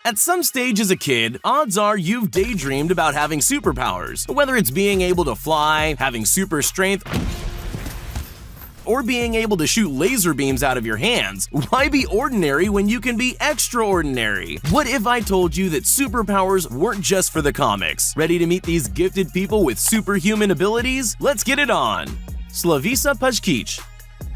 At some stage as a kid, odds are you've daydreamed about having superpowers. Whether it's being able to fly, having super strength, or being able to shoot laser beams out of your hands. Why be ordinary when you can be extraordinary? What if I told you that superpowers weren't just for the comics? Ready to meet these gifted people with superhuman abilities? Let's get it on! Slavica Pajkic.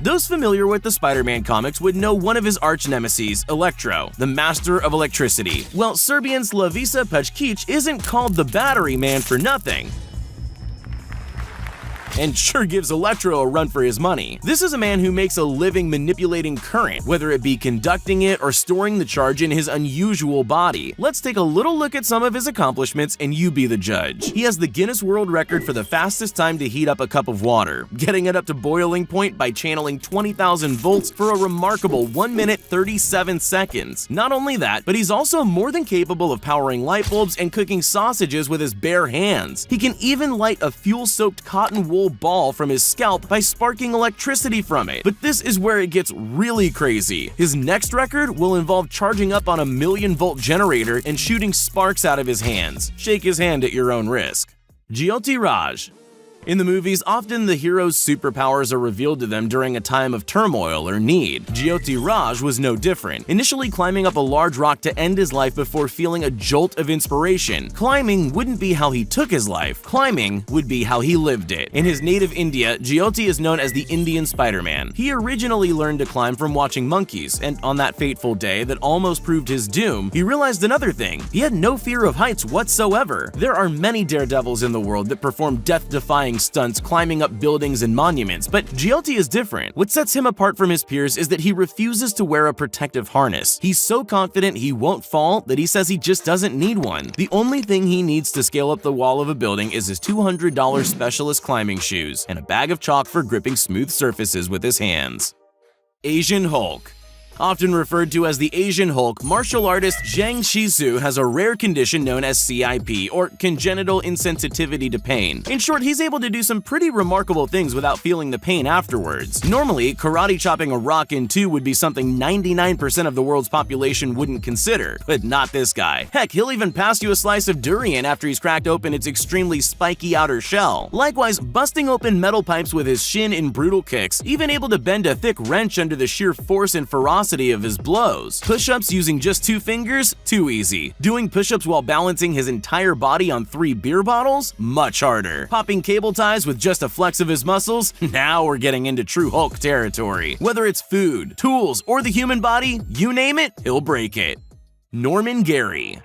Those familiar with the Spider-Man comics would know one of his arch-nemeses, Electro, the master of electricity. Well, Serbian Slavica Pajkic isn't called the Battery Man for nothing, and sure gives Electro a run for his money. This is a man who makes a living manipulating current, whether it be conducting it or storing the charge in his unusual body. Let's take a little look at some of his accomplishments and you be the judge. He has the Guinness World Record for the fastest time to heat up a cup of water, getting it up to boiling point by channeling 20,000 volts for a remarkable 1 minute 37 seconds. Not only that, but he's also more than capable of powering light bulbs and cooking sausages with his bare hands. He can even light a fuel-soaked cotton wool ball from his scalp by sparking electricity from it. But this is where it gets really crazy. His next record will involve charging up on a 1,000,000-volt generator and shooting sparks out of his hands. Shake his hand at your own risk. Jyoti Raj. In the movies, often the hero's superpowers are revealed to them during a time of turmoil or need. Jyoti Raj was no different, initially climbing up a large rock to end his life before feeling a jolt of inspiration. Climbing wouldn't be how he took his life, climbing would be how he lived it. In his native India, Jyoti is known as the Indian Spider-Man. He originally learned to climb from watching monkeys, and on that fateful day that almost proved his doom, he realized another thing. He had no fear of heights whatsoever. There are many daredevils in the world that perform death-defying stunts climbing up buildings and monuments, but Jyoti is different. What sets him apart from his peers is that he refuses to wear a protective harness. He's so confident he won't fall that he says he just doesn't need one. The only thing he needs to scale up the wall of a building is his $200 specialist climbing shoes and a bag of chalk for gripping smooth surfaces with his hands. Asian Hulk. Often referred to as the Asian Hulk, martial artist Zhang Shizu has a rare condition known as CIP, or congenital insensitivity to pain. In short, he's able to do some pretty remarkable things without feeling the pain afterwards. Normally, karate chopping a rock in two would be something 99% of the world's population wouldn't consider, but not this guy. Heck, he'll even pass you a slice of durian after he's cracked open its extremely spiky outer shell. Likewise, busting open metal pipes with his shin in brutal kicks, even able to bend a thick wrench under the sheer force and ferocity of his blows. Push-ups using just 2 fingers? Too easy. Doing push-ups while balancing his entire body on 3 beer bottles? Much harder. Popping cable ties with just a flex of his muscles? Now we're getting into true Hulk territory. Whether it's food, tools, or the human body, you name it, he'll break it. Norman Gary.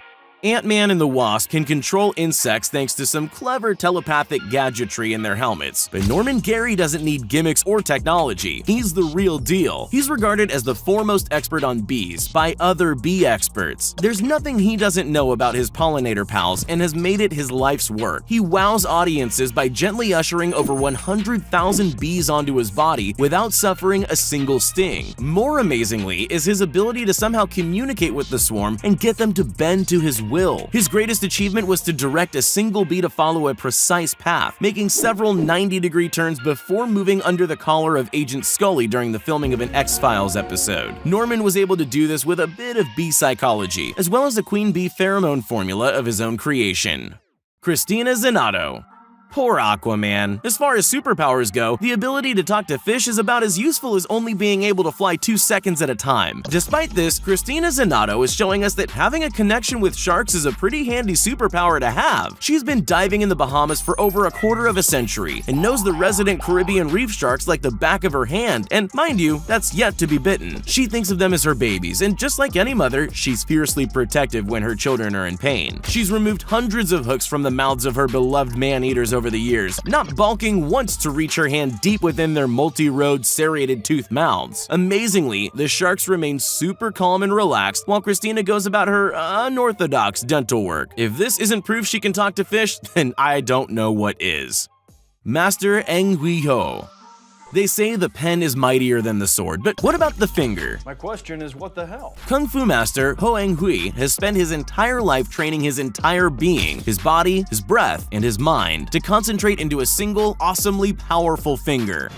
Ant-Man and the Wasp can control insects thanks to some clever telepathic gadgetry in their helmets, but Norman Gary doesn't need gimmicks or technology. He's the real deal. He's regarded as the foremost expert on bees by other bee experts. There's nothing he doesn't know about his pollinator pals and has made it his life's work. He wows audiences by gently ushering over 100,000 bees onto his body without suffering a single sting. More amazingly is his ability to somehow communicate with the swarm and get them to bend to his will. His greatest achievement was to direct a single bee to follow a precise path, making several 90-degree turns before moving under the collar of Agent Scully during the filming of an X-Files episode. Norman was able to do this with a bit of bee psychology, as well as a queen bee pheromone formula of his own creation. Christina Zenato. Poor Aquaman. As far as superpowers go, the ability to talk to fish is about as useful as only being able to fly 2 seconds at a time. Despite this, Christina Zenato is showing us that having a connection with sharks is a pretty handy superpower to have. She's been diving in the Bahamas for over a quarter of a century and knows the resident Caribbean reef sharks like the back of her hand, and mind you, that's yet to be bitten. She thinks of them as her babies, and just like any mother, she's fiercely protective when her children are in pain. She's removed hundreds of hooks from the mouths of her beloved man-eaters over the years, not balking once to reach her hand deep within their multi-road serrated tooth mouths. Amazingly, the sharks remain super calm and relaxed while Christina goes about her unorthodox dental work. If this isn't proof she can talk to fish, then I don't know what is. Master Eng Hui Ho. They say the pen is mightier than the sword, but what about the finger? My question is, what the hell? Kung Fu master Ho Eng Hui has spent his entire life training his entire being, his body, his breath, and his mind to concentrate into a single, awesomely powerful finger.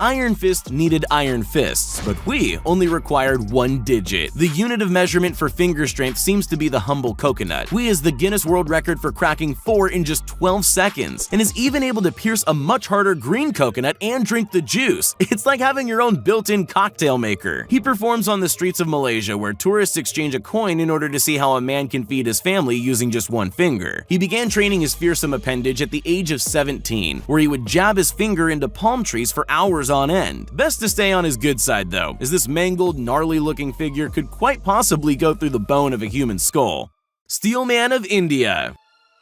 Iron Fist needed iron fists, but we only required 1 digit. The unit of measurement for finger strength seems to be the humble coconut. We has the Guinness World Record for cracking 4 in just 12 seconds, and is even able to pierce a much harder green coconut and drink the juice. It's like having your own built-in cocktail maker. He performs on the streets of Malaysia, where tourists exchange a coin in order to see how a man can feed his family using just 1 finger. He began training his fearsome appendage at the age of 17, where he would jab his finger into palm trees for hours on end. Best to stay on his good side though, as this mangled, gnarly-looking figure could quite possibly go through the bone of a human skull. Steel Man of India.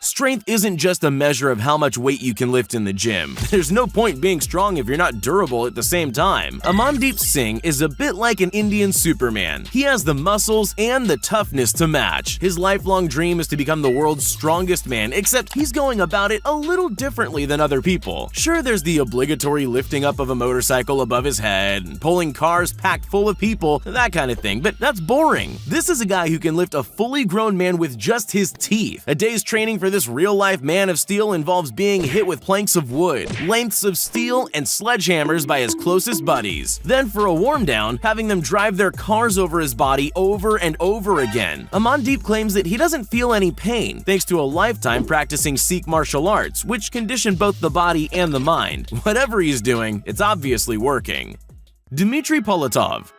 Strength isn't just a measure of how much weight you can lift in the gym. There's no point being strong if you're not durable at the same time. Amandeep Singh is a bit like an Indian Superman. He has the muscles and the toughness to match. His lifelong dream is to become the world's strongest man, except he's going about it a little differently than other people. Sure, there's the obligatory lifting up of a motorcycle above his head, and pulling cars packed full of people, that kind of thing, but that's boring. This is a guy who can lift a fully grown man with just his teeth. A day's training for this real-life man of steel involves being hit with planks of wood, lengths of steel, and sledgehammers by his closest buddies. Then for a warm-down, having them drive their cars over his body over and over again. Amandeep claims that he doesn't feel any pain, thanks to a lifetime practicing Sikh martial arts, which condition both the body and the mind. Whatever he's doing, it's obviously working. Dmitry Polotov.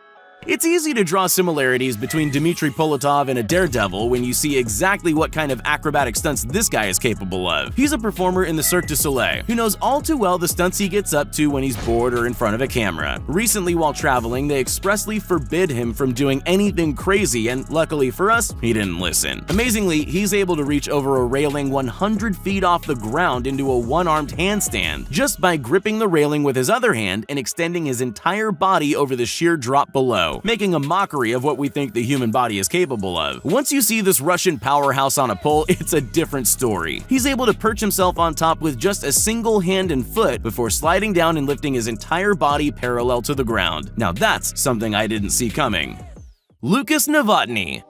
It's easy to draw similarities between Dmitry Polotov and a daredevil when you see exactly what kind of acrobatic stunts this guy is capable of. He's a performer in the Cirque du Soleil who knows all too well the stunts he gets up to when he's bored or in front of a camera. Recently, while traveling, they expressly forbid him from doing anything crazy, and luckily for us, he didn't listen. Amazingly, he's able to reach over a railing 100 feet off the ground into a one-armed handstand just by gripping the railing with his other hand and extending his entire body over the sheer drop below, making a mockery of what we think the human body is capable of. Once you see this Russian powerhouse on a pole, it's a different story. He's able to perch himself on top with just a single hand and foot before sliding down and lifting his entire body parallel to the ground. Now that's something I didn't see coming. Lucas Novotny.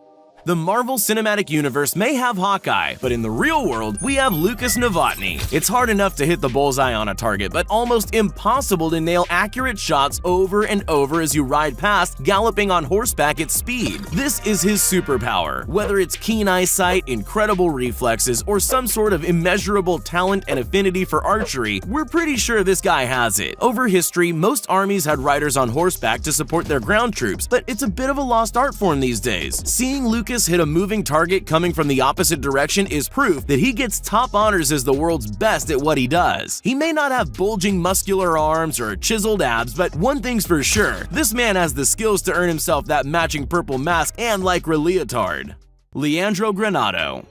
The Marvel Cinematic Universe may have Hawkeye, but in the real world, we have Lucas Novotny. It's hard enough to hit the bullseye on a target, but almost impossible to nail accurate shots over and over as you ride past, galloping on horseback at speed. This is his superpower. Whether it's keen eyesight, incredible reflexes, or some sort of immeasurable talent and affinity for archery, we're pretty sure this guy has it. Over history, most armies had riders on horseback to support their ground troops, but it's a bit of a lost art form these days. Seeing Lucas hit a moving target coming from the opposite direction is proof that he gets top honors as the world's best at what he does. He may not have bulging muscular arms or chiseled abs, but one thing's for sure, this man has the skills to earn himself that matching purple mask and lycra leotard. Leandro Granado.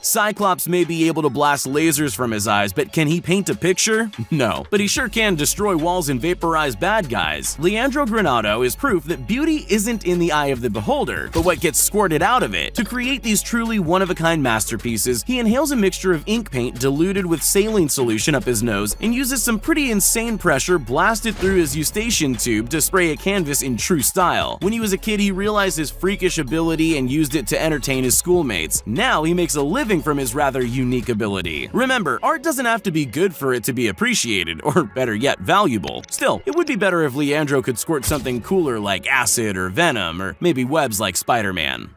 Cyclops may be able to blast lasers from his eyes, but can he paint a picture? No, but he sure can destroy walls and vaporize bad guys. Leandro Granado is proof that beauty isn't in the eye of the beholder, but what gets squirted out of it. To create these truly one-of-a-kind masterpieces, he inhales a mixture of ink paint diluted with saline solution up his nose and uses some pretty insane pressure blasted through his eustachian tube to spray a canvas in true style. When he was a kid, he realized his freakish ability and used it to entertain his schoolmates. Now he makes a living from his rather unique ability. Remember, art doesn't have to be good for it to be appreciated, or better yet, valuable. Still, it would be better if Leandro could squirt something cooler like acid or venom, or maybe webs like Spider-Man.